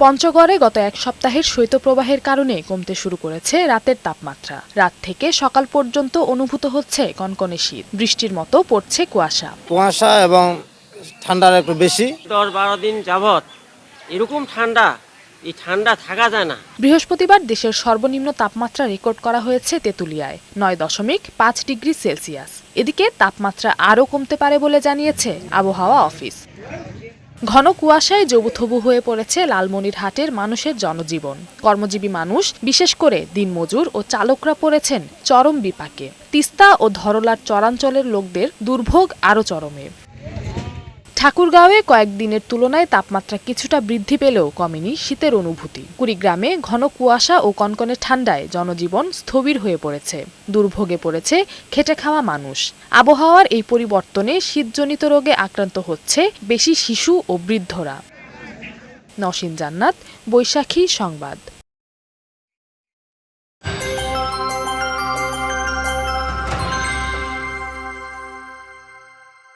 পঞ্চগড়ে গত এক সপ্তাহের শৈত্যপ্রবাহের কারণে কমতে শুরু করেছে রাতের তাপমাত্রা। রাত থেকে সকাল পর্যন্ত অনুভূত হচ্ছে কনকনে শীত, বৃষ্টির মতো পড়ছে কুয়াশা এবং ঠান্ডার একটু বেশি। 10-12 দিন যাবত এরকম ঠান্ডা, এই ঠান্ডা থাকা যায় না। বৃহস্পতিবার দেশের সর্বনিম্ন তাপমাত্রা রেকর্ড করা হয়েছে তেঁতুলিয়ায় 9.5 ডিগ্রি সেলসিয়াস। এদিকে তাপমাত্রা আরও কমতে পারে বলে জানিয়েছে আবহাওয়া অফিস। ঘন কুয়াশায় জবুথবু হয়ে পড়েছে লালমনিরহাটের মানুষের জনজীবন। কর্মজীবী মানুষ, বিশেষ করে দিনমজুর ও চালকরা পড়েছেন চরম বিপাকে। তিস্তা ও ধরলার চরাঞ্চলের লোকদের দুর্ভোগ আরও চরমে। ঠাকুরগাঁওয়ে কয়েকদিনের তুলনায় তাপমাত্রা কিছুটা বৃদ্ধি পেলেও কমেনি শীতের অনুভূতি। কুড়িগ্রামে ঘন কুয়াশা ও কনকনে ঠান্ডায় জনজীবন স্থবির হয়ে পড়েছে। দুর্ভোগে পড়েছে খেটে খাওয়া মানুষ। আবহাওয়ার এই পরিবর্তনে শীতজনিত রোগে আক্রান্ত হচ্ছে বেশি শিশু ও বৃদ্ধরা। নওশীন জান্নাত, বৈশাখী সংবাদ।